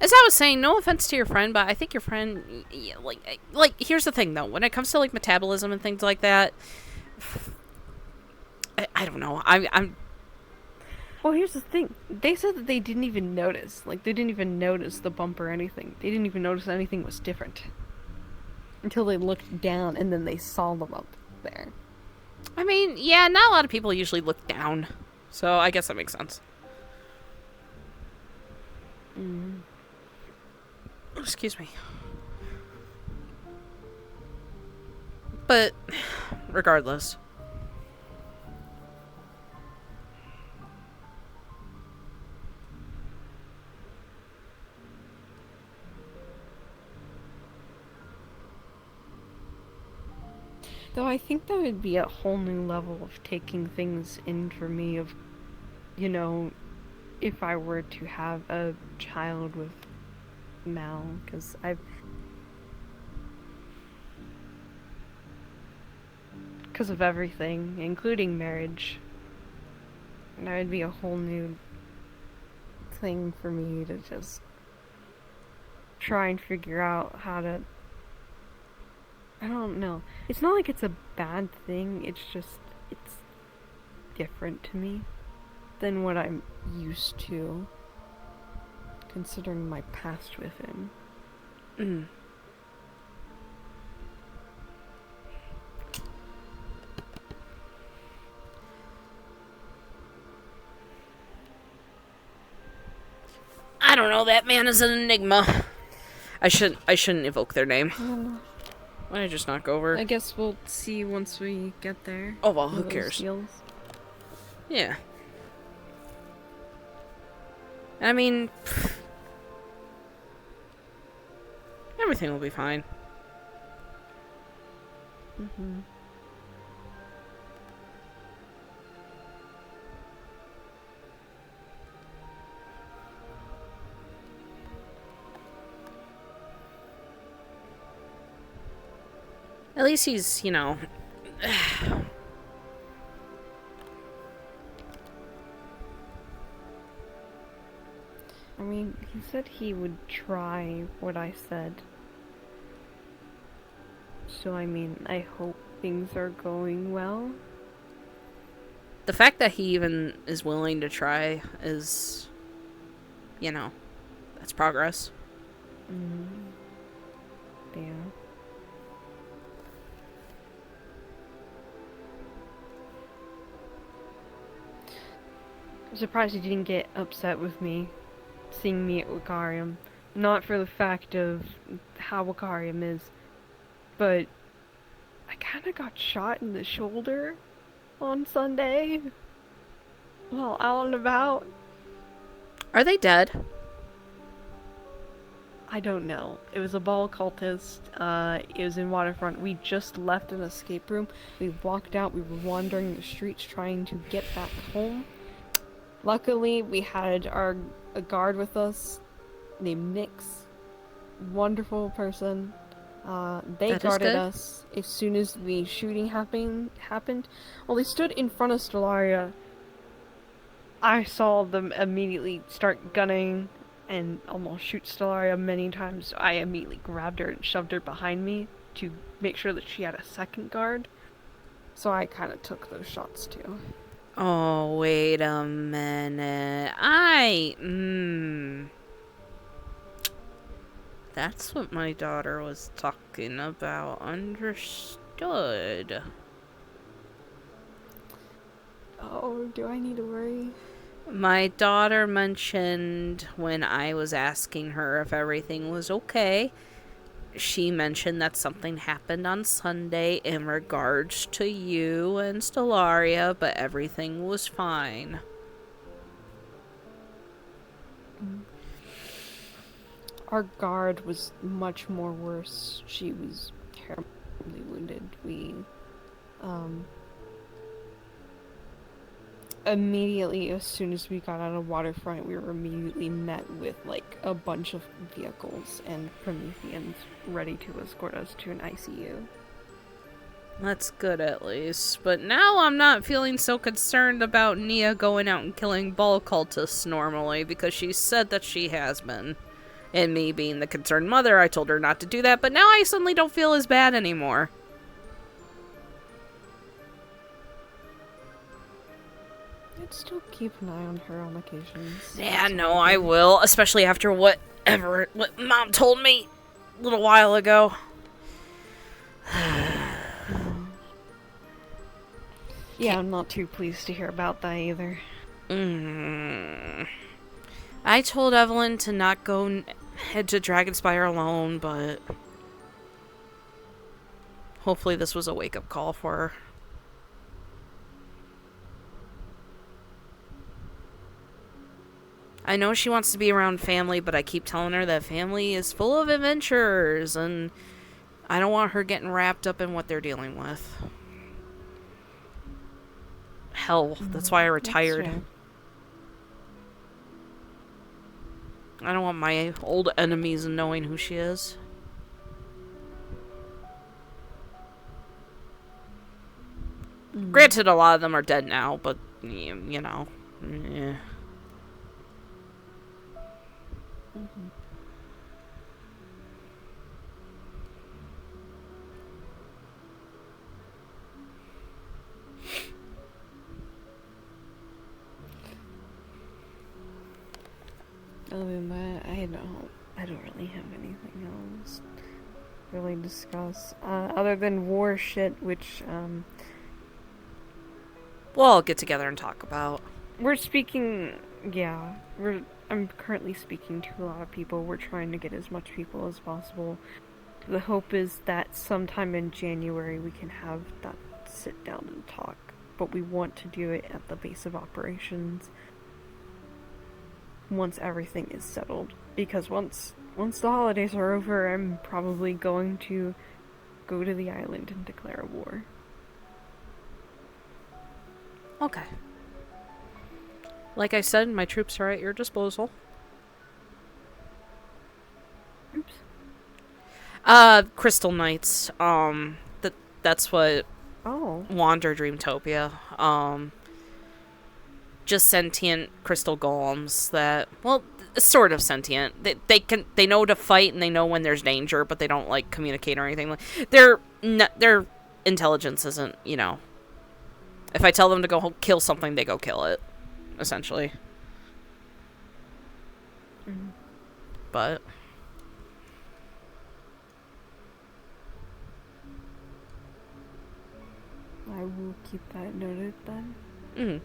As I was saying, no offense to your friend, but I think your friend, yeah, here's the thing, though. When it comes to, like, metabolism and things like that, I don't know. I'm... Well, here's the thing. They said that they didn't even notice. Like, they didn't even notice the bump or anything. They didn't even notice anything was different. Until they looked down and then they saw the bump there. I mean, yeah, not a lot of people usually look down. So I guess that makes sense. Mm. Excuse me. But, regardless. Though I think that would be a whole new level of taking things in for me of, if I were to have a child with Mal, because because of everything, including marriage. And that would be a whole new thing for me to just try and figure out how to... I don't know. It's not like it's a bad thing, it's just, it's different to me than what I'm used to, considering my past with him. Mm. I don't know, that man is an enigma. I shouldn't evoke their name. Why did I just not go over? I guess we'll see once we get there. Oh well, who cares? Deals. Yeah. I mean, everything will be fine. Mm-hmm. At least he's, I mean, he said he would try what I said. So, I mean, I hope things are going well. The fact that he even is willing to try is, that's progress. Yeah. I'm surprised he didn't get upset with me seeing me at Wakarium. Not for the fact of how Wakarium is, but I kinda got shot in the shoulder on Sunday while out and about. Are they dead? I don't know. It was a ball cultist. It was in Waterfront. We just left an escape room. We walked out. We were wandering the streets trying to get back home. Luckily, we had a guard with us named Nix. Wonderful person. They guarded us as soon as the shooting happened. Well, they stood in front of Stellaria. I saw them immediately start gunning and almost shoot Stellaria many times. I immediately grabbed her and shoved her behind me to make sure that she had a second guard. So I kind of took those shots too. Oh, wait a minute. That's what my daughter was talking about. Understood. Oh, do I need to worry? My daughter mentioned when I was asking her if everything was okay, she mentioned that something happened on Sunday in regards to you and Stellaria, but everything was fine. Our guard was much more worse. She was terribly wounded. We, immediately, as soon as we got out of Waterfront, we were immediately met with, like, a bunch of vehicles and Prometheans ready to escort us to an ICU. That's good, at least. But now I'm not feeling so concerned about Nia going out and killing ball cultists normally, because she said that she has been. And me being the concerned mother, I told her not to do that, but now I suddenly don't feel as bad anymore. I'd still keep an eye on her on occasions. Yeah, no, I will. Especially after what Mom told me a little while ago. Yeah, I'm not too pleased to hear about that either. I told Evelyn to not go head to Dragonspire alone, but hopefully this was a wake-up call for her. I know she wants to be around family, but I keep telling her that family is full of adventures, and I don't want her getting wrapped up in what they're dealing with. Hell, that's why I retired. I don't want my old enemies knowing who she is. Granted, a lot of them are dead now, but, you know. Yeah. Other than that, I don't really have anything else to really discuss. Other than war shit, which, We'll all get together and talk about. we're speaking, yeah, I'm currently speaking to a lot of people. We're trying to get as much people as possible. The hope is that sometime in January we can have that sit down and talk, but we want to do it at the base of operations once everything is settled, because once the holidays are over, I'm probably going to go to the island and declare war. Okay. Like I said, my troops are at your disposal. Oops. Crystal Knights. That's what Oh. Wander Dreamtopia. Just sentient crystal golems that, well, sort of sentient. They know to fight and they know when there's danger, but they don't like communicate or anything. Their intelligence isn't, you know. If I tell them to go kill something, they go kill it, essentially. Mm. But I will keep that noted then.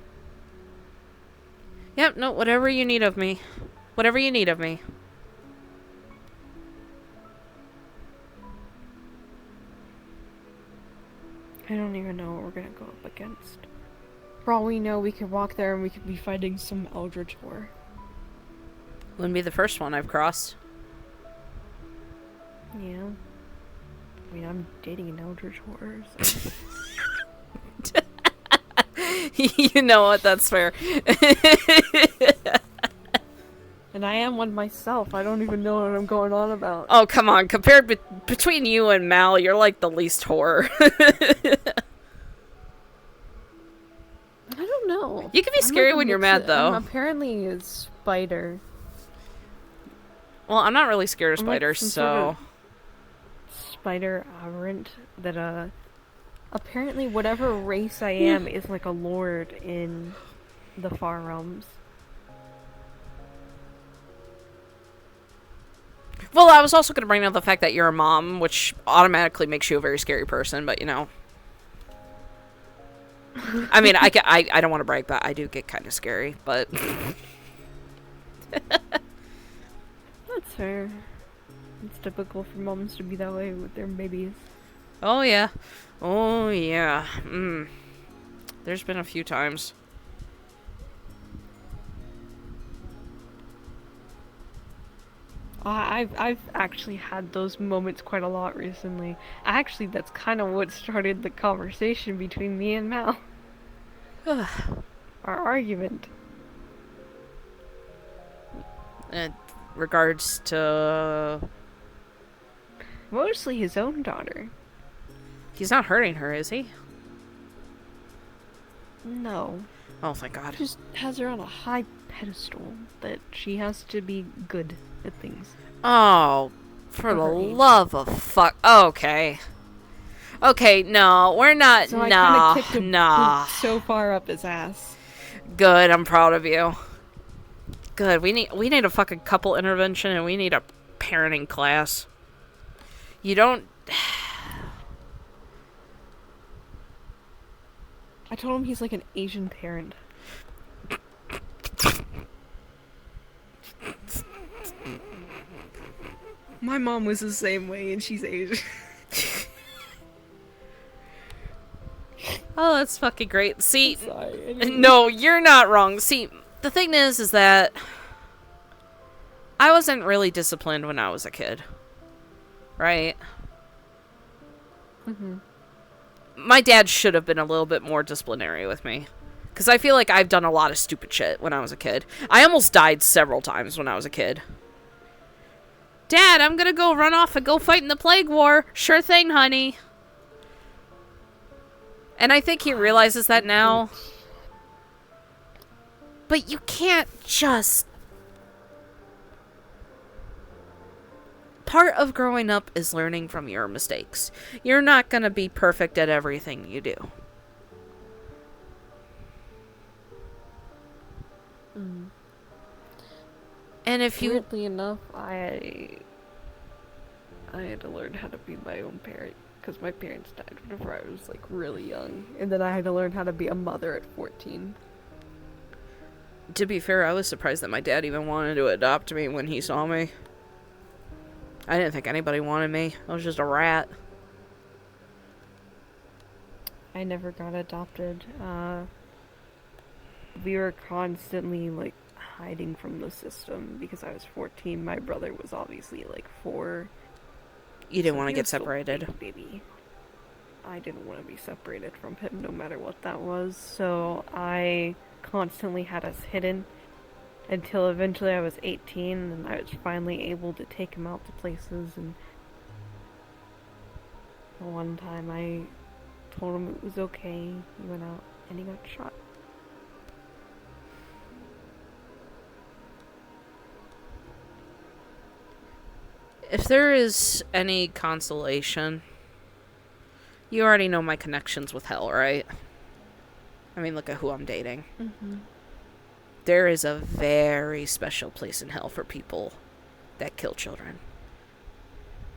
Yep, no, whatever you need of me. Whatever you need of me. I don't even know what we're gonna go up against. For all we know, we could walk there and we could be fighting some eldritch horror. Wouldn't be the first one I've crossed. Yeah. I mean, I'm dating an eldritch horror, so... You know what? That's fair. And I am one myself. I don't even know what I'm going on about. Oh, come on. Compared between you and Mal, you're like the least horror. I don't know. You can be scary when you're mad, though. I'm apparently a spider. Well, I'm not really scared of I'm like spiders, some so... sort of spider aberrant that, apparently whatever race I am is like a lord in the far realms. Well, I was also going to bring up the fact that you're a mom, which automatically makes you a very scary person, but, you know. I mean, I don't want to brag, but I do get kind of scary, but... That's fair. It's typical for moms to be that way with their babies. Oh, yeah. Oh, yeah. There's been a few times. I've actually had those moments quite a lot recently. Actually, that's kind of what started the conversation between me and Mal. Our argument. In regards to... Mostly his own daughter. He's not hurting her, is he? No. Oh, thank God. Just has her on a high pedestal that she has to be good at things. Oh, for the her age. love of fuck. Okay. Okay, no, we're not. So I Nah, kind of kicked a nah. boot so far up his ass. Good, I'm proud of you. Good, we need a fucking couple intervention and we need a parenting class. You don't. I told him he's like an Asian parent. My mom was the same way, and she's Asian. Oh, that's fucking great. See, Sorry. no, you're not wrong. See, the thing is that I wasn't really disciplined when I was a kid. Right? Mm-hmm. My dad should have been a little bit more disciplinary with me. Because I feel like I've done a lot of stupid shit when I was a kid. I almost died several times when I was a kid. Dad, I'm gonna go run off and go fight in the plague war. Sure thing, honey. And I think he realizes that now. But you can't just... Part of growing up is learning from your mistakes. You're not gonna be perfect at everything you do. Mm. And if you... Weirdly enough, I had to learn how to be my own parent. Because my parents died whenever I was, like, really young. And then I had to learn how to be a mother at 14. To be fair, I was surprised that my dad even wanted to adopt me when he saw me. I didn't think anybody wanted me. I was just a rat. I never got adopted. We were constantly, like, hiding from the system because I was 14. My brother was obviously, like, 4. You didn't So want to he get was still a separated. baby. I didn't want to be separated from him no matter what that was, so I constantly had us hidden until eventually I was 18 and I was finally able to take him out to places. And one time I told him it was okay. He went out and he got shot. If there is any consolation, you already know my connections with hell, right? I mean, look at who I'm dating. Mm-hmm. There is a very special place in hell for people that kill children.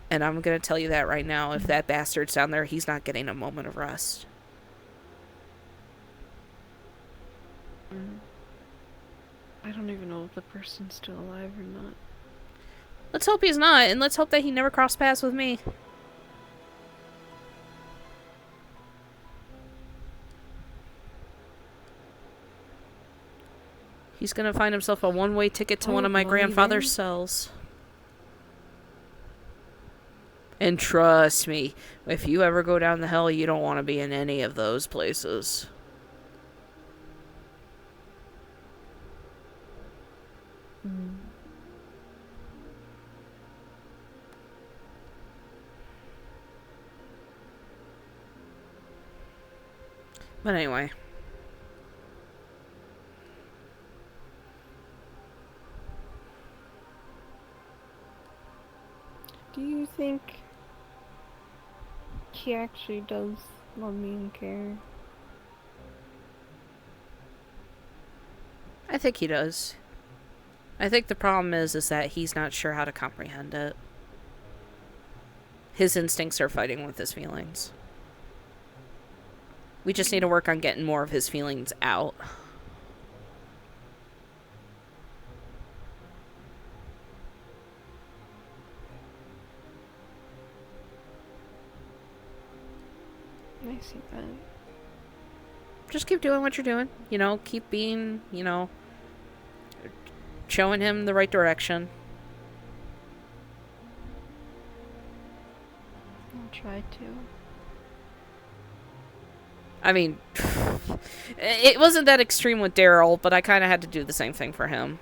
And I'm going to tell you that right now. If that bastard's down there, he's not getting a moment of rest. I don't even know if the person's still alive or not. Let's hope he's not, and let's hope that he never crossed paths with me. He's gonna find himself a one-way ticket to one of my grandfather's cells. And trust me, if you ever go down the hell, you don't want to be in any of those places. But anyway. Do you think he actually does love me and care? I think he does. I think the problem is that he's not sure how to comprehend it. His instincts are fighting with his feelings. We just need to work on getting more of his feelings out. I see that. Just keep doing what you're doing. You know, keep being, you know, showing him the right direction. I'll try to. I mean, it wasn't that extreme with Daryl, but I kind of had to do the same thing for him.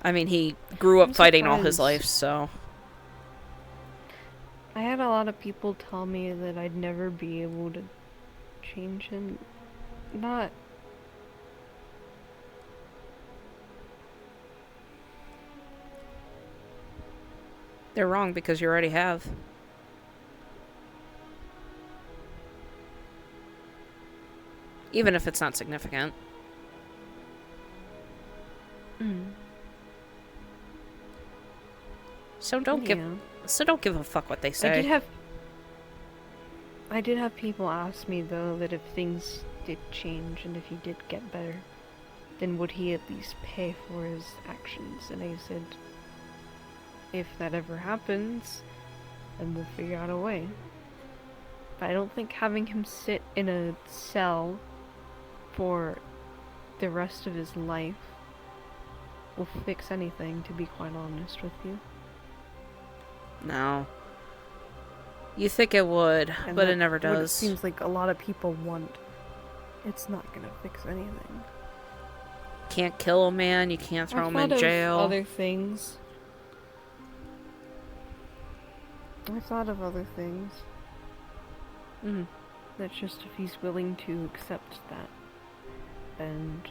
I mean, he grew up fighting all his life, so... I had a lot of people tell me that I'd never be able to change him. Not They're wrong because you already have. Even if it's not significant. So don't give a fuck what they say. I did have people ask me though that if things did change and if he did get better, then would he at least pay for his actions? And I said, if that ever happens, then we'll figure out a way. But I don't think having him sit in a cell for the rest of his life will fix anything, to be quite honest with you. No. You think it would, but it never does. What it seems like a lot of people want. It's not gonna fix anything. Can't kill a man, you can't throw him in jail. Other things. I thought of other things. That's just if he's willing to accept that. And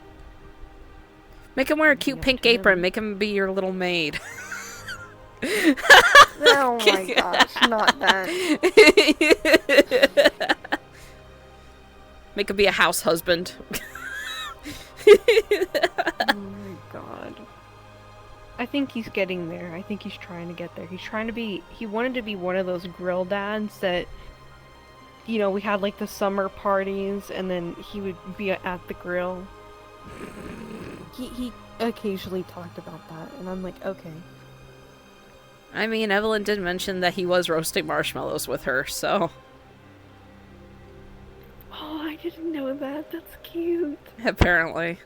make him wear a cute pink apron. Make him be your little maid. Oh my gosh, not that. Make him be a house husband. Oh my god. I think he's getting there. I think he's trying to get there. He wanted to be one of those grill dads that, you know, we had like the summer parties and then he would be at the grill. He occasionally talked about that and I'm like, okay. I mean, Evelyn did mention that he was roasting marshmallows with her, so. Oh, I didn't know that. That's cute. Apparently.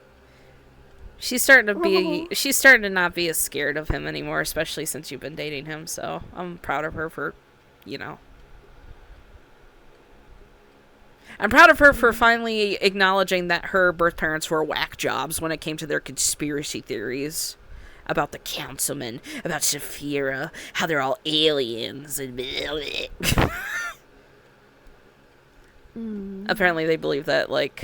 She's starting to not be as scared of him anymore, especially since you've been dating him, so I'm proud of her for, you know. I'm proud of her for finally acknowledging that her birth parents were whack jobs when it came to their conspiracy theories. About the councilman, about Sapphire, how they're all aliens, and apparently they believe that, like,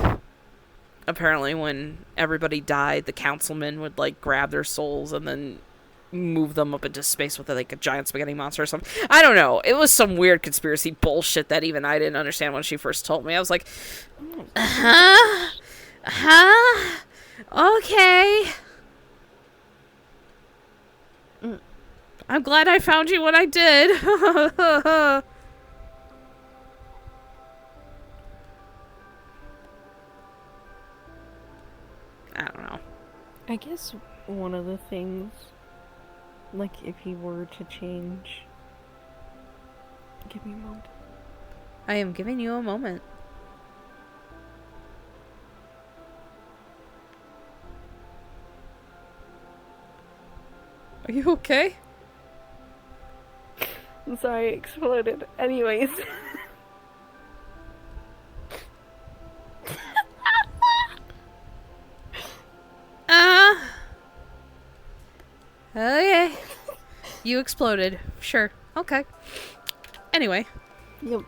apparently when everybody died, the councilman would, like, grab their souls and then move them up into space with, like, a giant spaghetti monster or something. I don't know. It was some weird conspiracy bullshit that even I didn't understand when she first told me. I was like, okay. I'm glad I found you when I did. I don't know. I guess one of the things, like if he were to change... Give me a moment. I am giving you a moment. Are you okay? I'm sorry, it exploded. Anyways. Okay. You exploded. Sure. Okay. Anyway. Yep.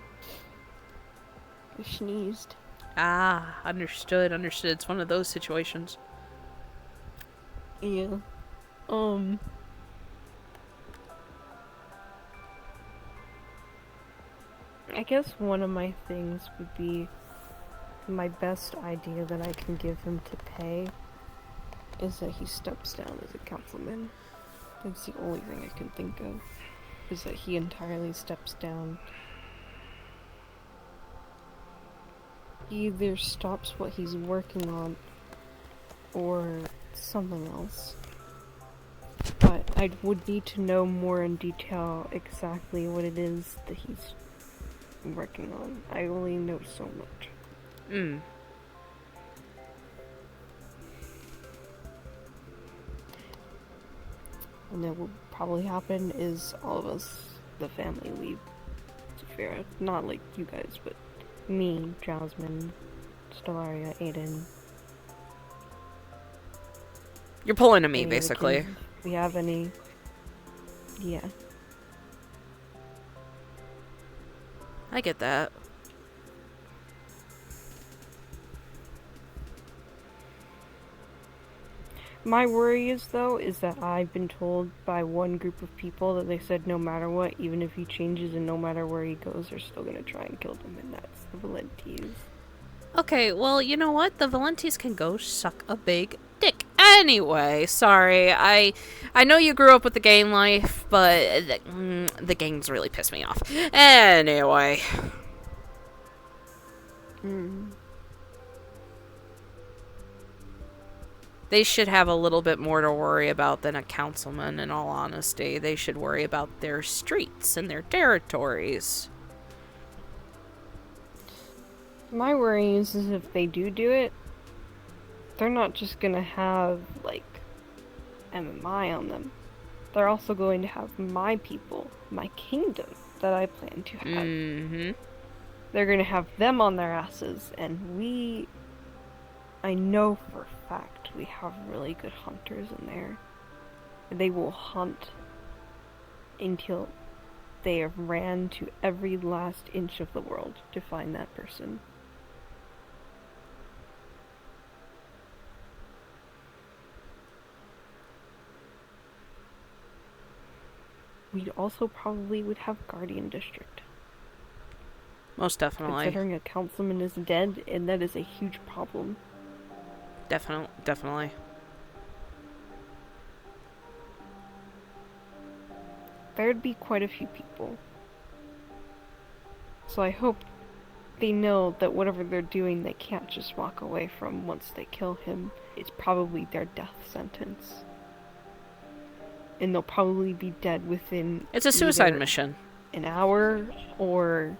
I sneezed. Understood. It's one of those situations. Yeah. I guess one of my things would be my best idea that I can give him to pay is that he steps down as a councilman. That's the only thing I can think of, is that he entirely steps down. He either stops what he's working on or something else. But I would need to know more in detail exactly what it is that he's working on. I only know so much. And then what will probably happen is all of us, the family, leave Sapphire. Not like you guys, but me, Jasmine, Stellaria, Aiden. You're pulling to me, basically. If we have any... Yeah. I get that. My worry is, though, is that I've been told by one group of people that they said no matter what, even if he changes and no matter where he goes, they're still gonna try and kill him, and that's the Valentes. Okay, well, you know what? The Valentes can go suck a big dick. Anyway, sorry. I know you grew up with the gang life, but the gangs really piss me off. Anyway. They should have a little bit more to worry about than a councilman, in all honesty. They should worry about their streets and their territories. My worry is if they do it, they're not just gonna have, like, MMI on them. They're also going to have my people, my kingdom, that I plan to have. Mm-hmm. They're gonna have them on their asses, and I know for a fact we have really good hunters in there. They will hunt until they have ran to every last inch of the world to find that person. We also probably would have Guardian District. Most definitely. Considering a councilman is dead, and that is a huge problem. Definitely. There'd be quite a few people. So I hope they know that whatever they're doing, they can't just walk away from once they kill him. It's probably their death sentence. And they'll probably be dead within... It's a suicide mission. An hour or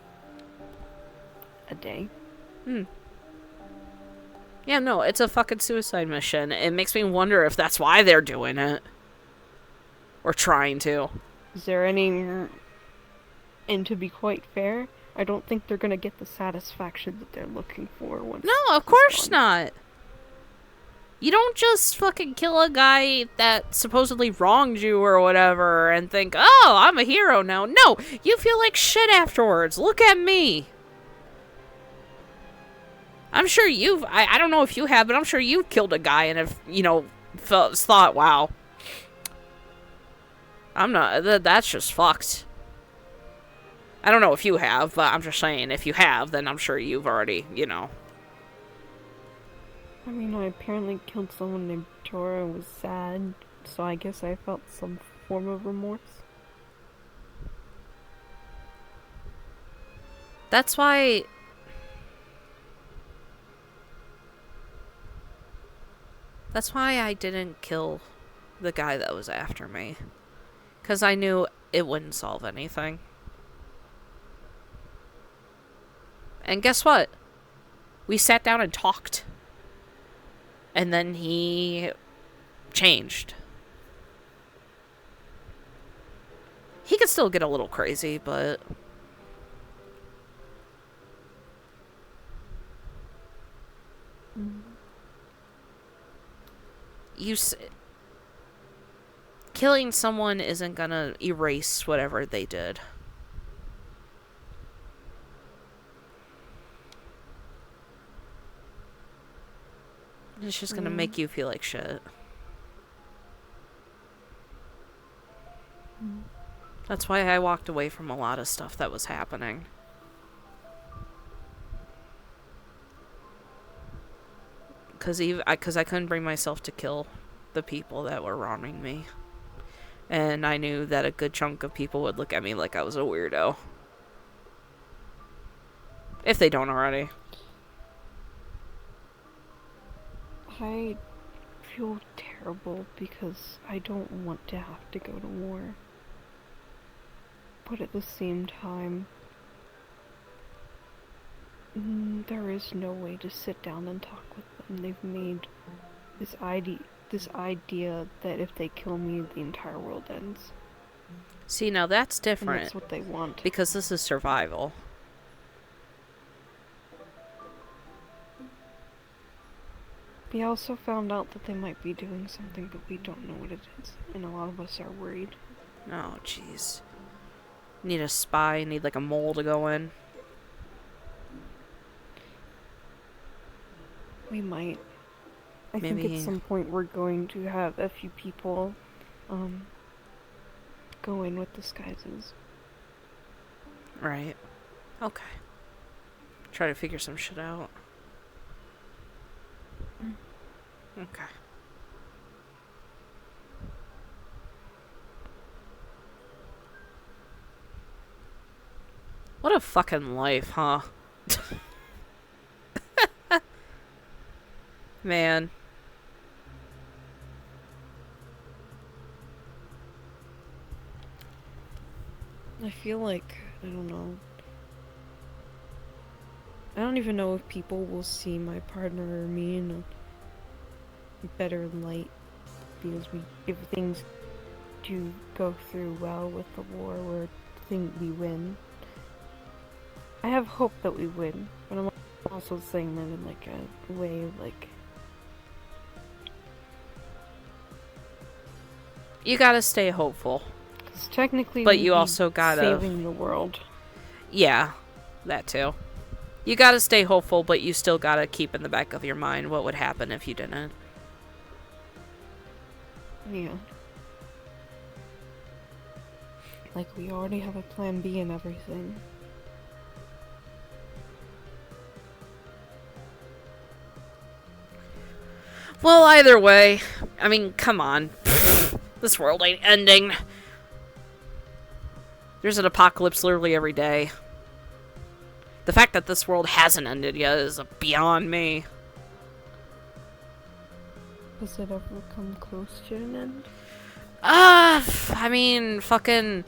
a day. Yeah, no, it's a fucking suicide mission. It makes me wonder if that's why they're doing it. Or trying to. Is there any... And to be quite fair, I don't think they're gonna get the satisfaction that they're looking for once... No, of course not. You don't just fucking kill a guy that supposedly wronged you or whatever and think, oh, I'm a hero now. No, you feel like shit afterwards. Look at me. I'm sure I don't know if you have, but I'm sure you've killed a guy and have, thought, wow. That's just fucked. I don't know if you have, but I'm just saying, if you have, then I'm sure you've already, I mean, I apparently killed someone named Tora and was sad, so I guess I felt some form of remorse. That's why... That's why I didn't kill the guy that was after me. Because I knew it wouldn't solve anything. And guess what? We sat down and talked. And then he changed. He could still get a little crazy, but... Killing someone isn't gonna erase whatever they did. It's just gonna make you feel like shit. That's why I walked away from a lot of stuff that was happening. Because I couldn't bring myself to kill the people that were wronging me. And I knew that a good chunk of people would look at me like I was a weirdo. If they don't already. I feel terrible because I don't want to have to go to war. But at the same time, there is no way to sit down and talk with them. They've made this idea that if they kill me, the entire world ends. See, now that's different. And that's what they want. Because this is survival. We also found out that they might be doing something, but we don't know what it is. And a lot of us are worried. Oh, jeez. Need a spy, need like a mole to go in. We might. I think at some point we're going to have a few people go in with disguises. Right. Okay. Try to figure some shit out. Okay. What a fucking life, huh? Man. I feel like, I don't know. I don't even know if people will see my partner or me in a better light, because if things do go through well with the war, or we win. I have hope that we win, but I'm also saying that in like a way of like, you gotta stay hopeful. because technically, but you also gotta saving the world. Yeah, that too. You gotta stay hopeful, but you still gotta keep in the back of your mind what would happen if you didn't. Yeah. Like, we already have a plan B and everything. Well, either way, I mean, come on. This world ain't ending. There's an apocalypse literally every day. The fact that this world hasn't ended yet is beyond me. Has it ever come close to an end? I mean, fucking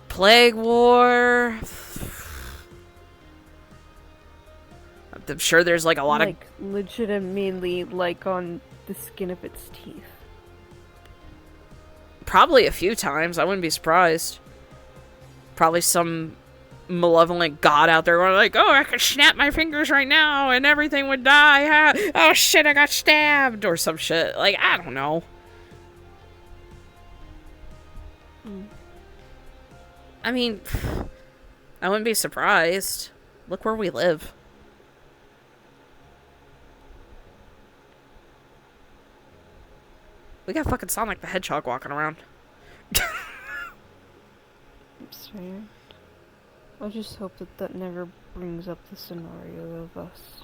plague war. I'm sure there's like a lot of legitimately like on the skin of its teeth. Probably a few times. I wouldn't be surprised. Probably some malevolent god out there going like, oh, I could snap my fingers right now and everything would die. Oh shit, I got stabbed or some shit. Like, I don't know. I mean, I wouldn't be surprised. Look where we live. We got fucking Sonic the Hedgehog walking around. That's fair. I just hope that never brings up the scenario of us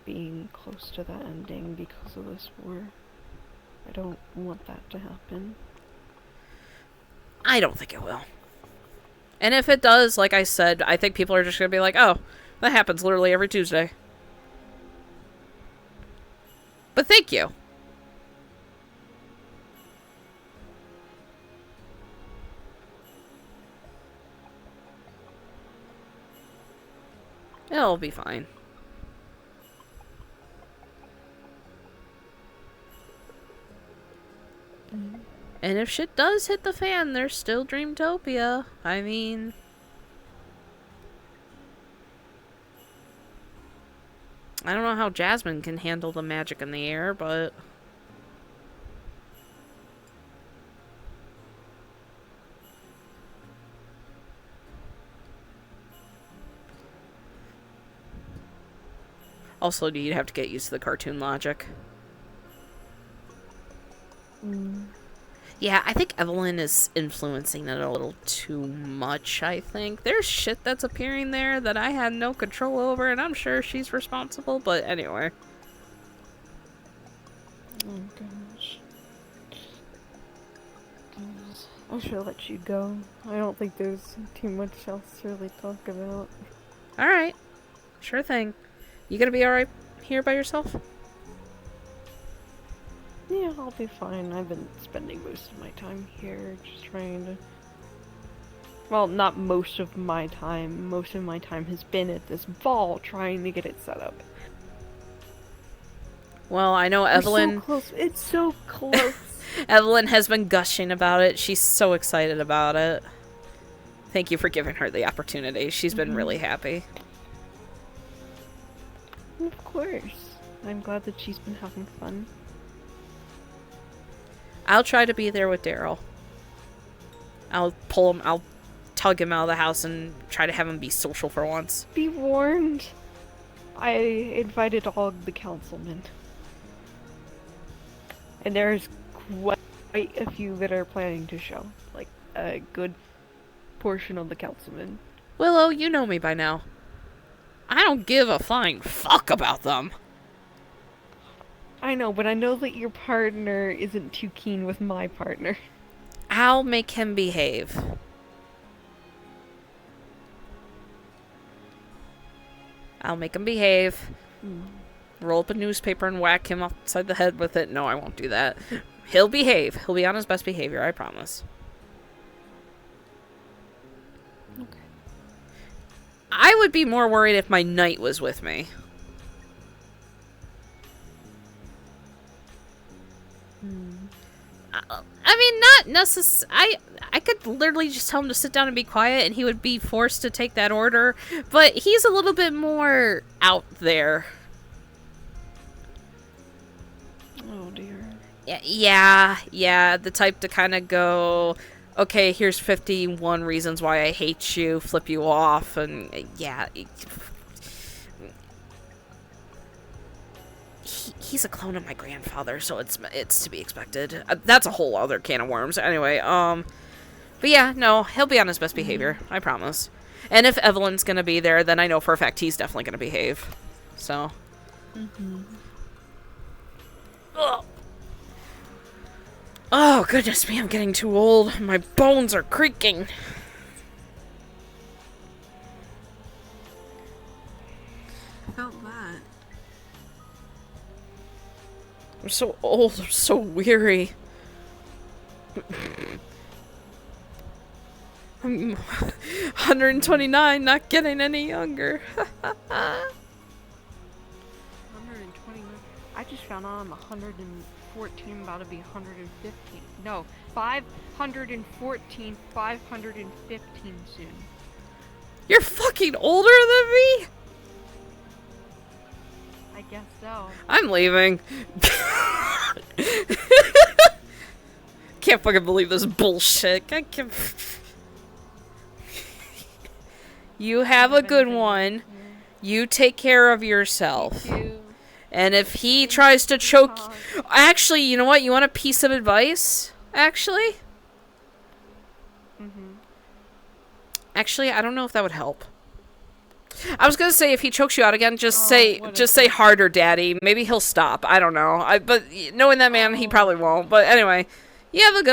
being close to that ending because of this war. I don't want that to happen. I don't think it will. And if it does, like I said, I think people are just going to be like, oh, that happens literally every Tuesday. But thank you. It'll be fine. And if shit does hit the fan, there's still Dreamtopia. I mean... I don't know how Jasmine can handle the magic in the air, but... Also, you'd have to get used to the cartoon logic. Yeah, I think Evelyn is influencing it a little too much, I think. There's shit that's appearing there that I had no control over, and I'm sure she's responsible, but anyway. Oh, gosh. I should let you go. I don't think there's too much else to really talk about. Alright. Sure thing. You gonna be alright here by yourself? Yeah, I'll be fine. I've been spending most of my time here, just trying to... Well, not most of my time. Most of my time has been at this ball, trying to get it set up. Well, I know Evelyn... We're so close. It's so close. Evelyn has been gushing about it. She's so excited about it. Thank you for giving her the opportunity. She's been really happy. Of course. I'm glad that she's been having fun. I'll try to be there with Daryl. I'll tug him out of the house and try to have him be social for once. Be warned. I invited all of the councilmen. And there's quite a few that are planning to show. Like, a good portion of the councilmen. Willow, you know me by now. I don't give a flying fuck about them. I know, but I know that your partner isn't too keen with my partner. I'll make him behave. I'll make him behave. Roll up a newspaper and whack him upside the head with it. No, I won't do that. He'll behave. He'll be on his best behavior, I promise. Okay. I would be more worried if my knight was with me. I mean, not necessarily. I could literally just tell him to sit down and be quiet, and he would be forced to take that order. But he's a little bit more out there. Oh dear. Yeah. The type to kind of go, okay, here's 51 reasons why I hate you, flip you off, and yeah. He's a clone of my grandfather, so it's to be expected. That's a whole other can of worms. Anyway, but yeah, no, he'll be on his best behavior, I promise. And if Evelyn's gonna be there, then I know for a fact he's definitely gonna behave. So. Ugh. Oh, goodness me, I'm getting too old. My bones are creaking. I felt that. I'm so old, I'm so weary. I'm 129, not getting any younger. 120. I just found out I'm 114, about to be 115. No, 514, 515 soon. You're fucking older than me? I guess so. I'm leaving. Can't fucking believe this bullshit. I can't. You have a good one. You take care of yourself. And if he tries to choke... Actually, you know what? You want a piece of advice? Actually? Actually, I don't know if that would help. I was gonna say if he chokes you out again, just say harder, daddy. Maybe he'll stop. I don't know. But knowing that man, he probably won't. But anyway, you have a good